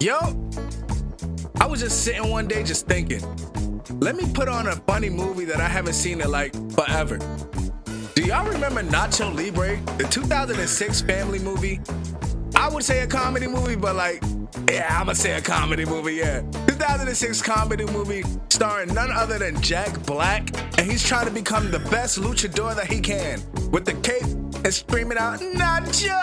Yo, I was just sitting one day just thinking, let me put on a funny movie that I haven't seen in like forever. Do y'all remember Nacho Libre, the 2006 family movie? I would say a comedy movie, but I'ma say a comedy movie, yeah. 2006 comedy movie starring none other than Jack Black, and he's trying to become the best luchador that he can, with the cape and screaming out, Nacho!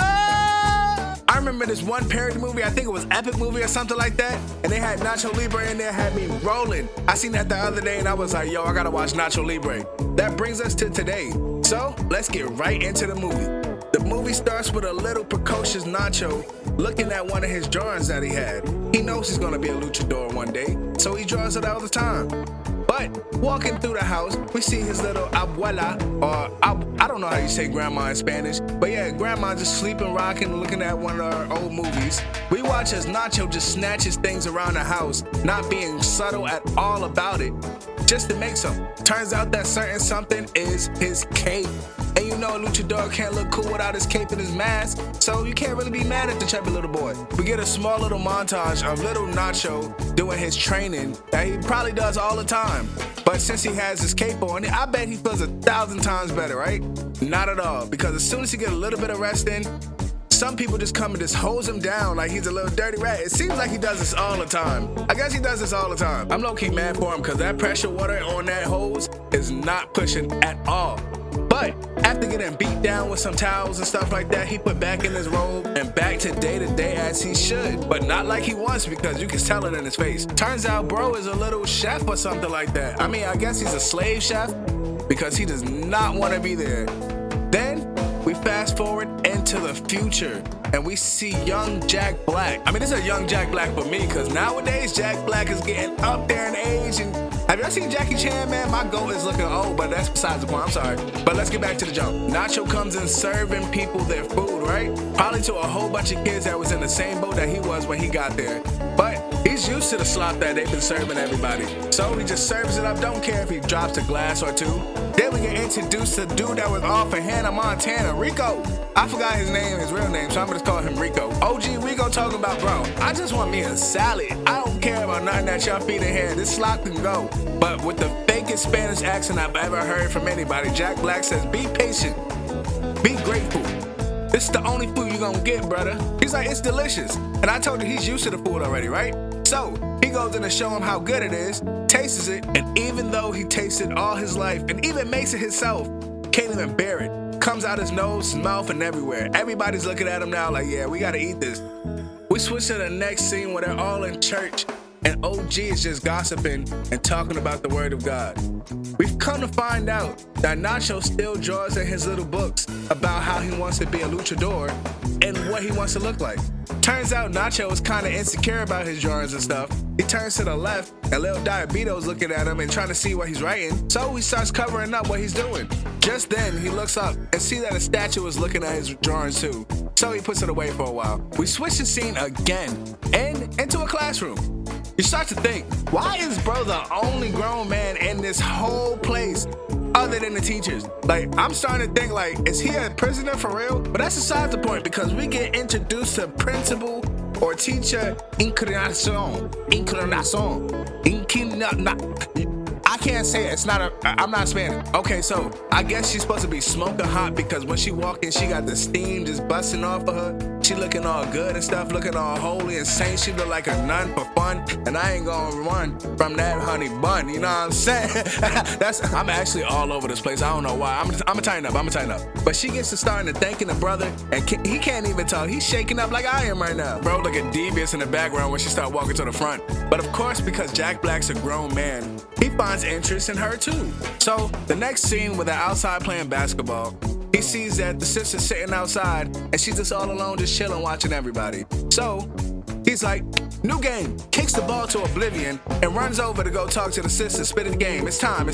I remember this one parody movie, I think it was Epic Movie or something like that, and they had Nacho Libre in there, had me rolling. I seen that the other day and I was like, yo, I gotta watch Nacho Libre. That brings us to today. So, let's get right into the movie. The movie starts with a little precocious Nacho looking at one of his drawings that he had. He knows he's gonna be a luchador one day, so he draws it all the time. But walking through the house, we see his little abuela, or I don't know how you say grandma in Spanish, but yeah, grandma just sleeping, rocking, looking at one of our old movies. We watch as Nacho just snatches things around the house, not being subtle at all about it, just to make some. Turns out that certain something is his cape. And you know a luchador can't look cool without his cape and his mask, so you can't really be mad at the chubby little boy. We get a small little montage of little Nacho doing his training that he probably does all the time. But since he has his cape on, I bet he feels 1,000 times better, right? Not at all, because as soon as he gets a little bit of rest in, some people just come and just hose him down like he's a little dirty rat. It seems like he does this all the time. I guess he does this all the time. I'm low-key mad for him because that pressure water on that hose is not pushing at all. But after getting beat down with some towels and stuff like that, he put back in his robe and back to day as he should. But not like he wants, because you can tell it in his face. Turns out bro is a little chef or something like that. I mean, I guess he's a slave chef because he does not want to be there. Then we fast forward into the future and we see young Jack Black. I mean, this is a young Jack Black for me, because nowadays Jack Black is getting up there in age. And have y'all seen Jackie Chan, man? My goat is looking old, but that's besides the point. I'm sorry. But let's get back to the jump. Nacho comes in serving people their food, right? Probably to a whole bunch of kids that was in the same boat that he was when he got there. But he's used to the slop that they've been serving everybody. So he just serves it up, don't care if he drops a glass or two. Then we get introduced to the dude that was off in Hannah Montana, Rico. I forgot his name, his real name, so I'm gonna just call him Rico. OG Rico talking about, bro, I just want me a salad. I don't care about nothing that y'all feed in here. This slop can go. But with the fakest Spanish accent I've ever heard from anybody, Jack Black says, be patient, be grateful. This is the only food you're gonna get, brother. He's like, it's delicious. And I told you he's used to the food already, right? So he goes in to show him how good it is, tastes it, and even though he tasted all his life and even makes it himself, can't even bear it. Comes out his nose, his mouth, and everywhere. Everybody's looking at him now like, yeah, we gotta eat this. We switch to the next scene where they're all in church and OG is just gossiping and talking about the word of God. We've come to find out that Nacho still draws in his little books about how he wants to be a luchador and what he wants to look like. Turns out Nacho is kind of insecure about his drawings and stuff. He turns to the left and Lil Diabito's looking at him and trying to see what he's writing, so he starts covering up what he's doing. Just then, he looks up and sees that a statue is looking at his drawings too, so he puts it away for a while. We switch the scene again and into a classroom. You start to think, why is bro the only grown man in this whole place other than the teachers? Like, I'm starting to think, like, is he a prisoner for real? But that's beside the point, because we get introduced to principal or teacher inclinación. I can't say it. I'm not Spanish. Okay, so I guess she's supposed to be smoking hot, because when she walked in, she got the steam just busting off of her. She looking all good and stuff, looking all holy and saint. She look like a nun for fun, and I ain't gonna run from that honey bun. You know what I'm saying? I'm actually all over this place. I don't know why. I'm gonna tighten up. But she gets to starting to thanking the brother, and he can't even talk. He's shaking up like I am right now. Bro looking devious in the background when she start walking to the front. But of course, because Jack Black's a grown man, he finds interest in her too. So the next scene where they're outside playing basketball, he sees that the sister's sitting outside and she's just all alone, just chilling, watching everybody. So he's like, new game, kicks the ball to oblivion and runs over to go talk to the sister, spit the game. It's time.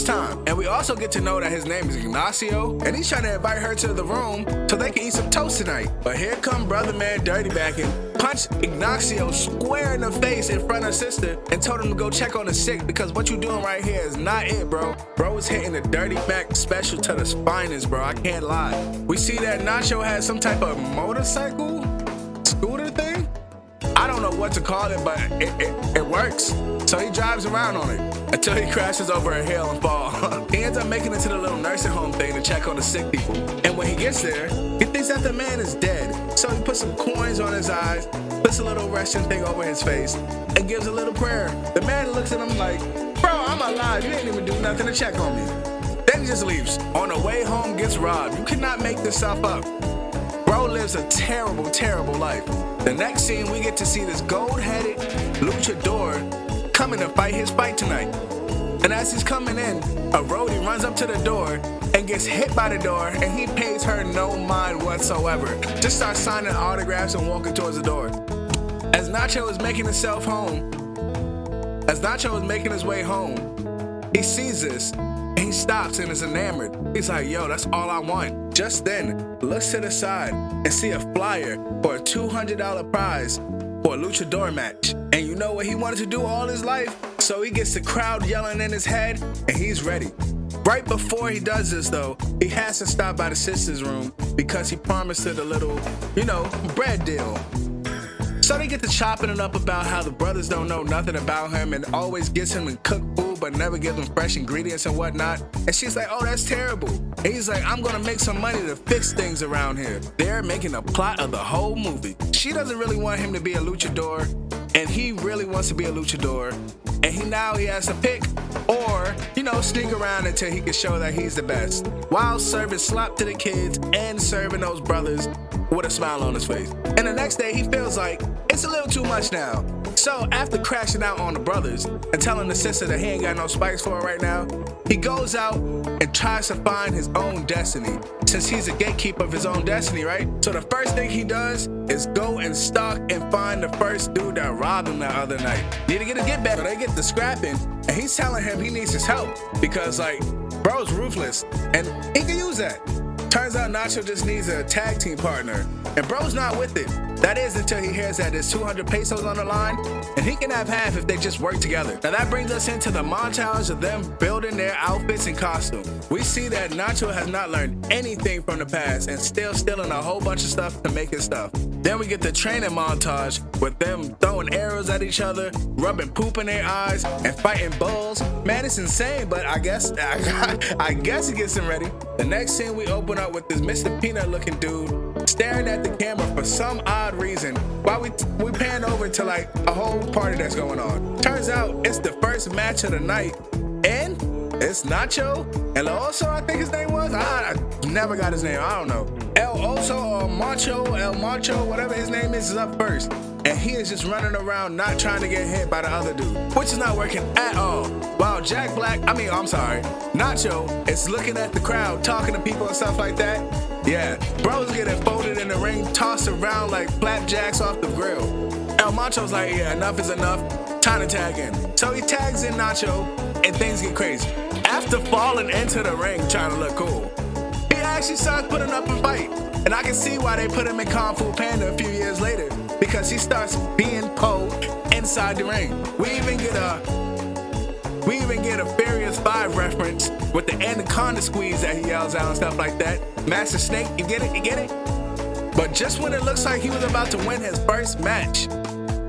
And we also get to know that his name is Ignacio, and he's trying to invite her to the room so they can eat some toast tonight. But here come brother man Dirty Back and punched Ignacio square in the face in front of sister and told him to go check on the sick, because what you doing right here is not it, bro. Bro is hitting the Dirty Back special to the spiners, bro. I can't lie. We see that Nacho has some type of motorcycle, scooter thing. I don't know what to call it, but it works. So he drives around on it until he crashes over a hill and falls. He ends up making it to the little nursing home thing to check on the sick people. And when he gets there, he thinks that the man is dead. So he puts some coins on his eyes, puts a little resting thing over his face, and gives a little prayer. The man looks at him like, bro, I'm alive. You ain't even do nothing to check on me. Then he just leaves. On the way home, gets robbed. You cannot make this stuff up. Bro lives a terrible, terrible life. The next scene, we get to see this gold-headed luchador coming to fight his fight tonight. And as he's coming in, a roadie runs up to the door and gets hit by the door, and he pays her no mind whatsoever. Just starts signing autographs and walking towards the door. As Nacho is making himself home, as Nacho is making his way home, he sees this and he stops and is enamored. He's like, yo, that's all I want. Just then, looks to the side and see a flyer for a $200 prize for a luchador match. And you know what he wanted to do all his life? So he gets the crowd yelling in his head and he's ready. Right before he does this though, he has to stop by the sister's room because he promised her the little, bread deal. So they get to chopping it up about how the brothers don't know nothing about him and always gets him to cook food but never gives him fresh ingredients and whatnot. And she's like, oh, that's terrible. And he's like, I'm gonna make some money to fix things around here. They're making a plot of the whole movie. She doesn't really want him to be a luchador, and he really wants to be a luchador. And he has to pick or, sneak around until he can show that he's the best, while serving slop to the kids and serving those brothers with a smile on his face. And the next day he feels like it's a little too much now. So after crashing out on the brothers and telling the sister that he ain't got no spikes for her right now, he goes out and tries to find his own destiny, since he's a gatekeeper of his own destiny, right? So the first thing he does is go and stalk and find the first dude that robbed him that other night. Need to get better. They get to scrapping, and he's telling him he needs his help because, bro's ruthless, and he can use that. Turns out Nacho just needs a tag team partner, and bro's not with it. That is until he hears that there's 200 pesos on the line, and he can have half if they just work together. Now that brings us into the montage of them building their outfits and costume. We see that Nacho has not learned anything from the past and still stealing a whole bunch of stuff to make his stuff. Then we get the training montage with them throwing arrows at each other, rubbing poop in their eyes, and fighting bulls. Man, it's insane, but I guess it gets him ready. The next scene we open up with this Mr. Peanut looking dude staring at the camera for some odd reason while we pan over to a whole party that's going on. Turns out it's the first match of the night, and it's Nacho El Oso, I think his name was. I never got his name, I don't know. El Oso or El Macho, whatever his name is up first. And he is just running around not trying to get hit by the other dude, which is not working at all. While Nacho is looking at the crowd, talking to people and stuff like that. Yeah, bro's getting folded in the ring, tossed around like flapjacks off the grill. El Macho's like, yeah, enough is enough, time to tag in. So he tags in Nacho, and things get crazy. After falling into the ring trying to look cool, he actually starts putting up a fight. And I can see why they put him in Kung Fu Panda a few years later, because he starts being Po inside the ring. We even get a Furious 5 reference with the anaconda squeeze that he yells out and stuff like that. Master Snake, you get it? But just when it looks like he was about to win his first match,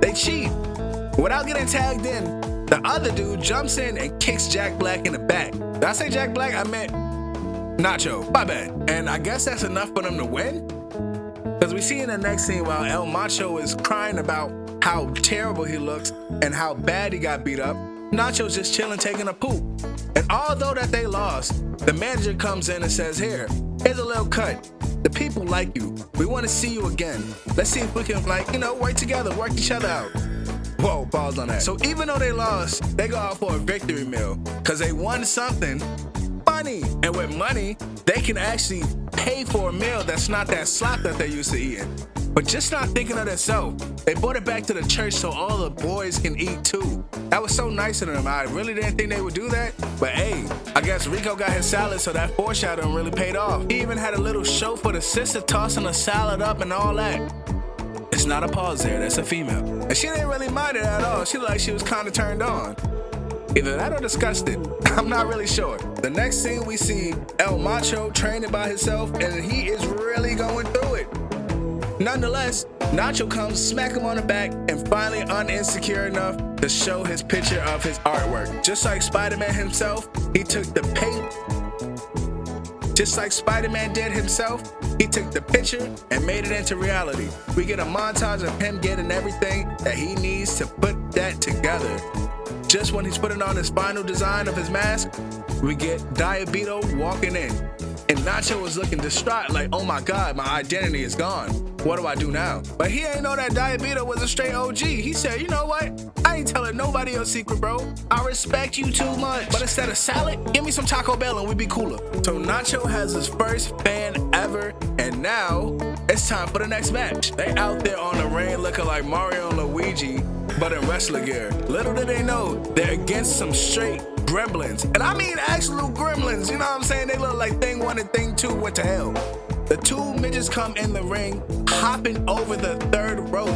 they cheat. Without getting tagged in, the other dude jumps in and kicks Jack Black in the back. Did I say Jack Black? I meant Nacho. My bad. And I guess that's enough for them to win? Because we see in the next scene while El Macho is crying about how terrible he looks and how bad he got beat up, Nacho's just chilling taking a poop. And although that they lost, the manager comes in and says, here's a little cut. The people like you. We want to see you again. Let's see if we can work together, work each other out. Whoa, balls on that. So even though they lost, they go out for a victory meal because they won something. Money. And with money, they can actually pay for a meal that's not that slop that they used to eating. But just not thinking of themselves, they brought it back to the church so all the boys can eat too. That was so nice of them. I really didn't think they would do that. But hey, I guess Rico got his salad, so that foreshadowing really paid off. He even had a little show for the sister tossing a salad up and all that. It's not a pause there, that's a female. And she didn't really mind it at all. She looked like she was kind of turned on. Either that or disgusted. I'm not really sure. The next scene we see El Macho training by himself, and he is really going through it. Nonetheless, Nacho comes, smack him on the back, and finally uninsecure enough to show his picture of his artwork. Just like Spider-Man himself, he took the paint. Just like Spider-Man did himself, he took the picture and made it into reality. We get a montage of him getting everything that he needs to put that together. Just when he's putting on his final design of his mask, we get Diabito walking in. And Nacho was looking distraught like, oh my God, my identity is gone. What do I do now? But he ain't know that Diabito was a straight OG. He said, you know what? I ain't telling nobody your secret, bro. I respect you too much. But instead of salad, give me some Taco Bell and we be cooler. So Nacho has his first fan ever, and now it's time for the next match. They out there on the ring looking like Mario and Luigi, but in wrestler gear. Little did they know, they're against some straight gremlins. And I mean absolute gremlins, you know what I'm saying? They look like Thing 1 and Thing 2 went to hell. The two midgets come in the ring, hopping over the third rope,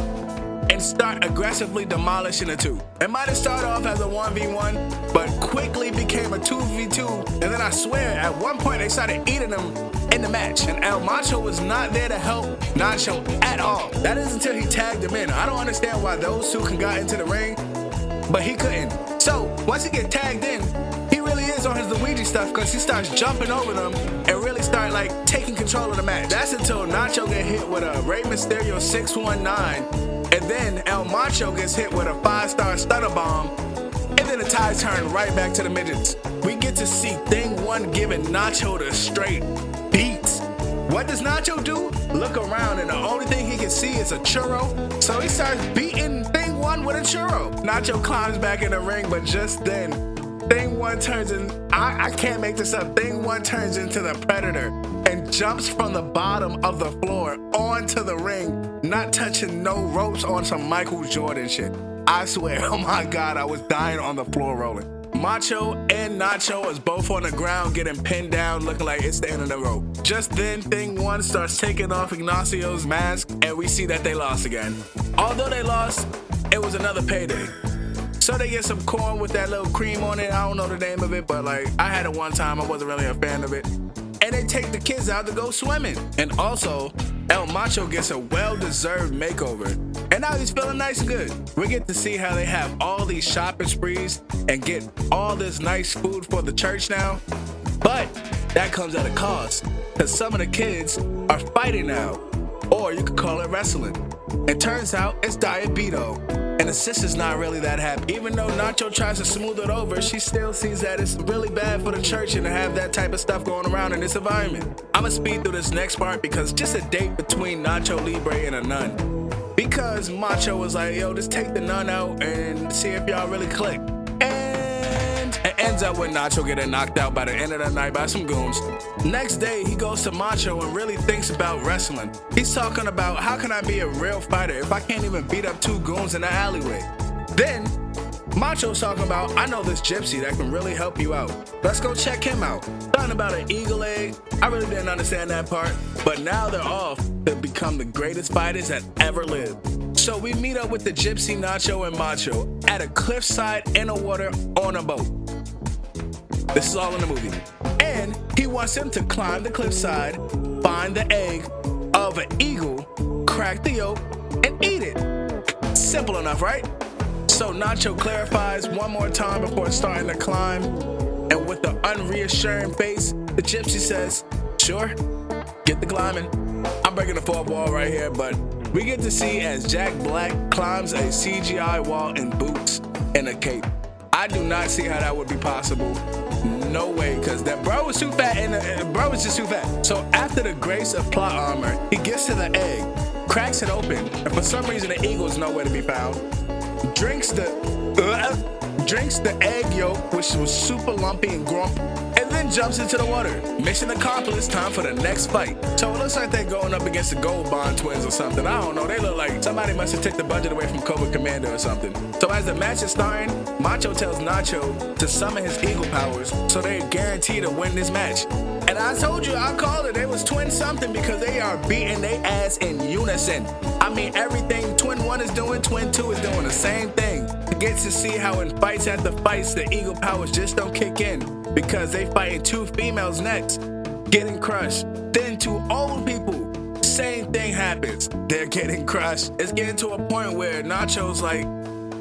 and start aggressively demolishing the two. It might have started off as a 1v1, but quickly became a 2v2, and then I swear, at one point they started eating them in the match, and El Macho was not there to help Nacho at all. That is until he tagged him in. I don't understand why those two can got into the ring, but he couldn't. So, once he get tagged in, he really is on his Luigi stuff because he starts jumping over them and really start like taking control of the match. That's until Nacho get hit with a Rey Mysterio 619, and then El Macho gets hit with a 5-star stunner bomb, and then the tide turn right back to the midgets. We get to see Thing 1 giving Nacho the straight beats. What does Nacho do? Look around and the only thing he can see is a churro. So he starts beating Thing 1 with a churro. Nacho climbs back in the ring, but just then, Thing 1 turns in, I can't make this up, Thing 1 turns into the Predator and jumps from the bottom of the floor onto the ring, not touching no ropes on some Michael Jordan shit. I swear, oh my God, I was dying on the floor rolling. Macho and Nacho is both on the ground getting pinned down, looking like it's the end of the rope. Just then, Thing 1 starts taking off Ignacio's mask, and we see that they lost again. Although they lost, it was another payday. So they get some corn with that little cream on it. I don't know the name of it, but like I had it one time. I wasn't really a fan of it. And they take the kids out to go swimming. And also, El Macho gets a well-deserved makeover. And now he's feeling nice and good. We get to see how they have all these shopping sprees and get all this nice food for the church now. But that comes at a cost, because some of the kids are fighting now. Or you could call it wrestling. It turns out it's Diabito. And the sister's not really that happy. Even though Nacho tries to smooth it over, she still sees that it's really bad for the church and to have that type of stuff going around in this environment. I'ma speed through this next part because just a date between Nacho Libre and a nun. Because Macho was like, yo, just take the nun out and see if y'all really click. And it ends up with Nacho getting knocked out by the end of the night by some goons. Next day, he goes to Macho and really thinks about wrestling. He's talking about, how can I be a real fighter if I can't even beat up two goons in the alleyway? Then, Macho's talking about, I know this gypsy that can really help you out. Let's go check him out. Talking about an eagle egg. I really didn't understand that part, but now they're off to become the greatest fighters that ever lived. So we meet up with the gypsy Nacho and Macho at a cliffside in the water on a boat. This is all in the movie. And he wants him to climb the cliffside, find the egg of an eagle, crack the yolk, and eat it. Simple enough, right? So Nacho clarifies one more time before starting to climb, and with an unreassuring face, the gypsy says, sure, get the climbing. I'm breaking the fourth wall right here, but we get to see as Jack Black climbs a CGI wall in boots and a cape. I do not see how that would be possible. No way, because that bro was too fat and bro was just too fat. So after the grace of plot armor, he gets to the egg, cracks it open, and for some reason the eagle is nowhere to be found. Drinks the egg yolk, which was super lumpy and grump, and then jumps into the water. Mission accomplished, time for the next fight. So it looks like they're going up against the Gold Bond twins or something. I don't know, they look like somebody must have taken the budget away from Cobra Commander or something. So as the match is starting, Macho tells Nacho to summon his eagle powers so they're guaranteed to win this match. And I told you, I called it, they was twin something because they are beating their ass in unison. I mean, everything Twin 1 is doing, Twin 2 is doing the same thing. You get to see how in fights after fights, the eagle powers just don't kick in because they fighting two females next, getting crushed. Then two old people same thing happens. They're getting crushed. It's getting to a point where Nacho's like,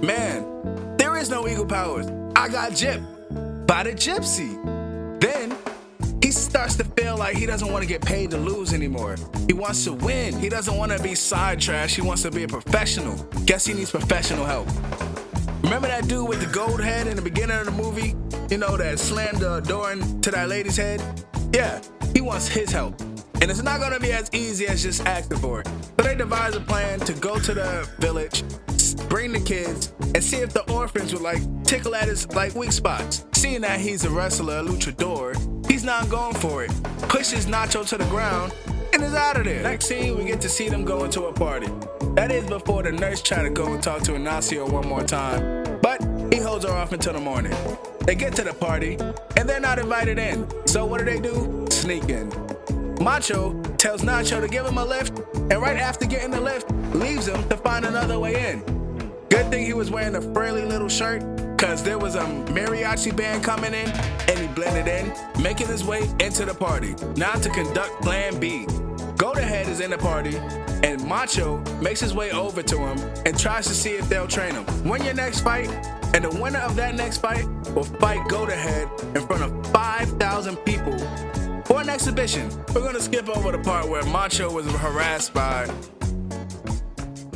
man, there is no eagle powers. I got gypped by the gypsy. Then he starts to feel like he doesn't want to get paid to lose anymore. He wants to win. He doesn't want to be side trash. He wants to be a professional. Guess he needs professional help. Remember that dude with the gold head in the beginning of the movie? You know, that slammed the door into that lady's head? Yeah, he wants his help. And it's not gonna be as easy as just asking for it. So they devise a plan to go to the village, bring the kids, and see if the orphans would tickle at his weak spots. Seeing that he's a wrestler, a luchador, he's not going for it. Pushes Nacho to the ground and is out of there. Next scene, we get to see them going to a party. That is before the nurse try to go and talk to Ignacio one more time, but he holds her off until the morning. They get to the party, and they're not invited in. So what do? Sneak in. Macho tells Nacho to give him a lift, and right after getting the lift, leaves him to find another way in. Good thing he was wearing a frilly little shirt, cause there was a mariachi band coming in, and he blended in, making his way into the party. Now to conduct plan B. Go-to-Head is in the party, and Macho makes his way over to him and tries to see if they'll train him. Win your next fight, and the winner of that next fight will fight Go-to-Head in front of 5,000 people for an exhibition. We're gonna skip over the part where Macho was harassed by...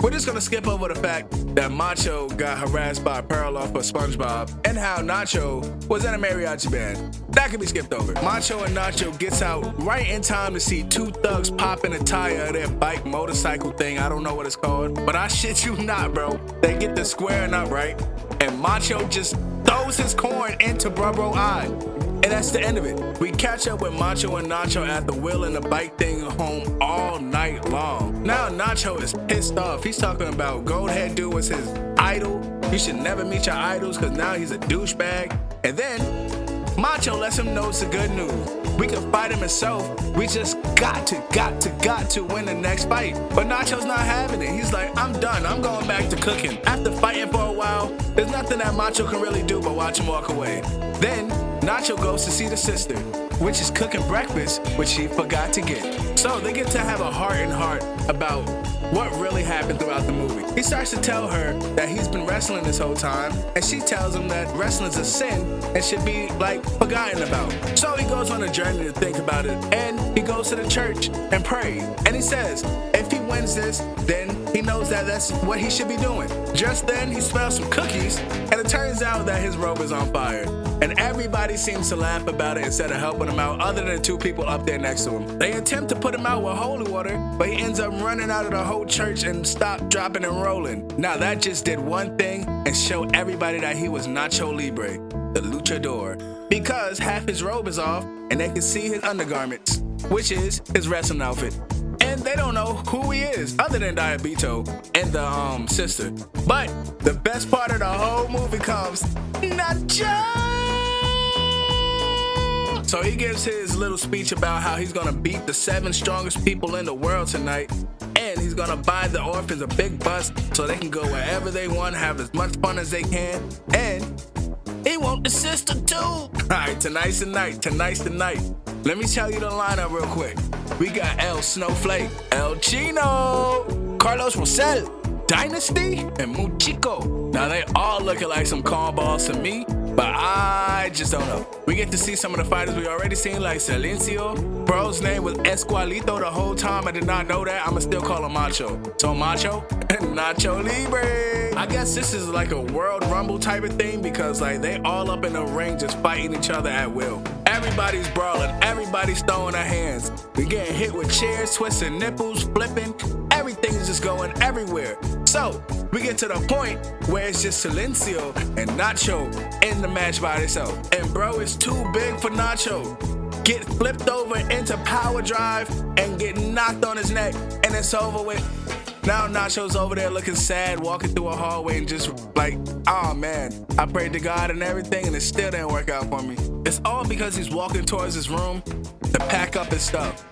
We're just gonna skip over the fact that Macho got harassed by Parallel for SpongeBob and how Nacho was in a mariachi band. That can be skipped over. Macho and Nacho gets out right in time to see two thugs popping a tire of their bike motorcycle thing. I don't know what it's called, but I shit you not, bro. They get the squaring up right, and Macho just throws his corn into Bro eye. And that's the end of it. We catch up with Macho and Nacho after wheeling the bike thing home all night long. Now Nacho is pissed off. He's talking about Goldhead dude was his idol. You should never meet your idols because now he's a douchebag. And then Macho lets him know it's the good news. We can fight him himself. We just got to win the next fight. But Nacho's not having it. He's like, I'm done. I'm going back to cooking. After fighting for a while, there's nothing that Macho can really do but watch him walk away. Then Nacho goes to see the sister, which is cooking breakfast, which he forgot to get. So they get to have a heart about what really happened throughout the movie. He starts to tell her that he's been wrestling this whole time, and she tells him that wrestling's a sin and should be forgotten about. So he goes on a journey to think about it, and he goes to the church and prays. And he says, if he wins this, then he knows that that's what he should be doing. Just then, he smells some cookies, and it turns out that his robe is on fire. And everybody seems to laugh about it instead of helping him out, other than the two people up there next to him. They attempt to put him out with holy water, but he ends up running out of the whole church and stop, dropping, and rolling. Now that just did one thing and showed everybody that he was Nacho Libre, the luchador, because half his robe is off and they can see his undergarments, which is his wrestling outfit. And they don't know who he is other than Diabito and the sister. But the best part of the whole movie comes, Nacho! So he gives his little speech about how he's gonna beat the 7 strongest people in the world tonight, and he's gonna buy the orphans a big bus so they can go wherever they want, have as much fun as they can, and he want the sister too. Alright, tonight's the night. Let me tell you the lineup real quick. We got El Snowflake, El Chino, Carlos Rosell, Dynasty, and Muchico. Now they all looking like some cornballs to me, but I just don't know. We get to see some of the fighters we already seen, like Silencio. Bro's name was Esqualito the whole time. I did not know that. I'ma still call him Macho. So Macho and Nacho Libre. I guess this is like a World Rumble type of thing because they all up in the ring just fighting each other at will. Everybody's brawling. Everybody's throwing their hands. We getting hit with chairs, twisting nipples, flipping. Everything's just going everywhere. So we get to the point where it's just Silencio and Nacho in the match by themselves. And bro is too big for Nacho. Get flipped over into power drive and get knocked on his neck, and it's over with. Now Nacho's over there looking sad, walking through a hallway and just oh man, I prayed to God and everything and it still didn't work out for me. It's all because he's walking towards his room to pack up his stuff.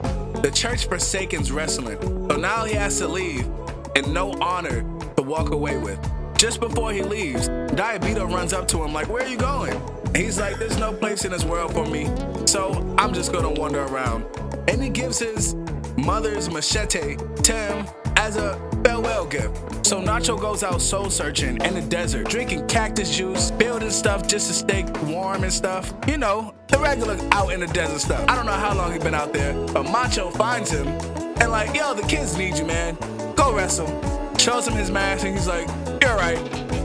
The church forsakens wrestling, so now he has to leave and no honor to walk away with. Just before he leaves, Diabito runs up to him where are you going? And he's like, there's no place in this world for me, so I'm just gonna wander around. And he gives his mother's machete to him as a farewell gift. So Nacho goes out soul searching in the desert, drinking cactus juice, building stuff just to stay warm and stuff. You know, the regular out in the desert stuff. I don't know how long he's been out there, but Macho finds him and like, yo, the kids need you, man. Go wrestle. Shows him his mask and he's like, you're right,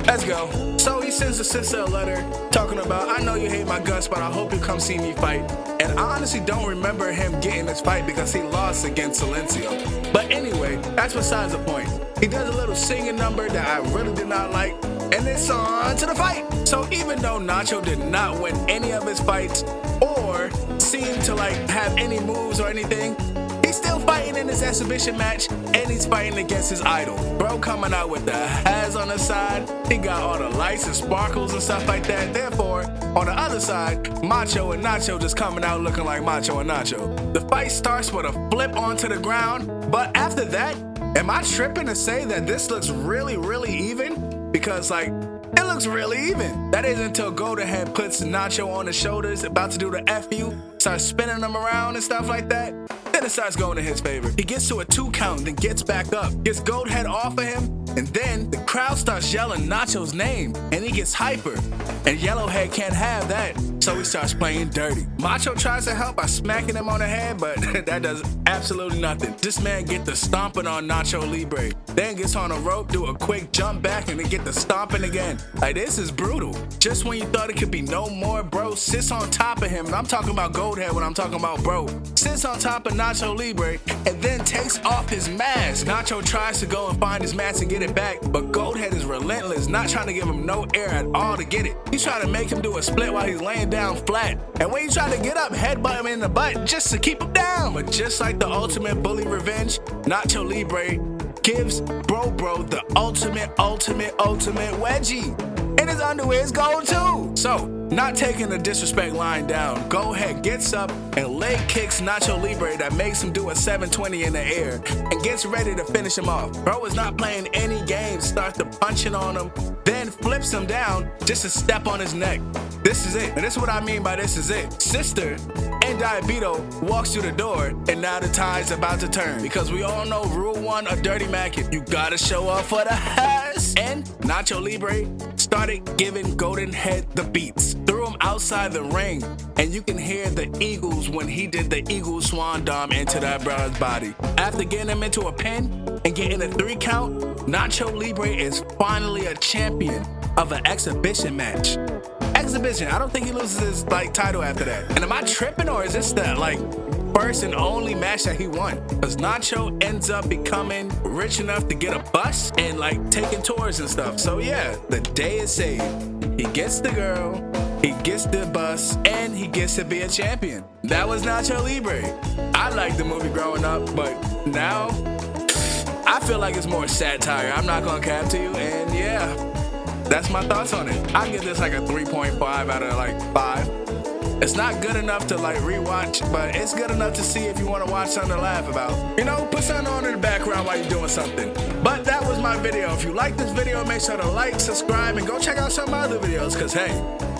let's go. So he sends the sister a letter talking about, I know you hate my guts, but I hope you come see me fight. And I honestly don't remember him getting this fight because he lost against Silencio. But anyway, that's besides the point. He does a little singing number that I really did not like, and it's on to the fight. So even though Nacho did not win any of his fights or seem to like have any moves or anything, he's still fighting in this exhibition match, and he's fighting against his idol. Bro coming out with the hats on the side. He got all the lights and sparkles and stuff like that. Therefore, on the other side, Macho and Nacho just coming out looking like Macho and Nacho. The fight starts with a flip onto the ground, but after that, am I tripping to say that this looks really, really even? Because like, it looks really even. That is until Goldenhead puts Nacho on the shoulders, about to do the F you, starts spinning him around and stuff like that. Then it starts going in his favor. He gets to a 2 count, then gets back up, gets Goldhead off of him, and then the crowd starts yelling Nacho's name, and he gets hyper. And Yellowhead can't have that, so he starts playing dirty. Macho tries to help by smacking him on the head, but that does absolutely nothing. This man gets the stomping on Nacho Libre, then gets on a rope, do a quick jump back, and then get the stomping again. Like, this is brutal. Just when you thought it could be no more, bro sits on top of him, and I'm talking about Goldhead when I'm talking about bro. Sits on top of Nacho Libre, and then takes off his mask. Nacho tries to go and find his mask and get it back, but Goldhead is relentless, not trying to give him no air at all to get it. He's trying to make him do a split while he's laying down flat, and when he's trying to get up, headbutt him in the butt just to keep him down. But just like the ultimate bully revenge, Nacho Libre gives bro the ultimate wedgie, and his underwear is gold too. So, not taking the disrespect line down, Goldhead gets up and leg kicks Nacho Libre that makes him do a 720 in the air and gets ready to finish him off. Bro is not playing any games, starts to punching on him, then flips him down just to step on his neck. This is it. And this is what I mean by this is it. Sister and Diabito walks through the door, and now the tide's about to turn. Because we all know rule 1 of Dirty Mac, you gotta show up for the house. And Nacho Libre started giving Goldenhead the beats. Threw him outside the ring, and you can hear the Eagles when he did the Eagle Swan Dom into that brother's body. After getting him into a pin and getting a 3 count, Nacho Libre is finally a champion of an exhibition match. Exhibition, I don't think he loses his like title after that. And am I tripping, or is this the like first and only match that he won? Because Nacho ends up becoming rich enough to get a bus and like taking tours and stuff. So yeah, the day is saved. He gets the girl, he gets the bus, and he gets to be a champion. That was Nacho Libre. I liked the movie growing up, but now I feel like it's more satire. I'm not gonna cap to you, and yeah, that's my thoughts on it. I give this like a 3.5 out of like 5. It's not good enough to like rewatch, but it's good enough to see if you want to watch something to laugh about. You know, put something on in the background while you're doing something. But that was my video. If you like this video, make sure to like, subscribe, and go check out some of my other videos, because hey,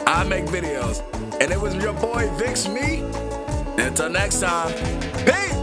I make videos. And it was your boy Vix Me. Until next time, peace!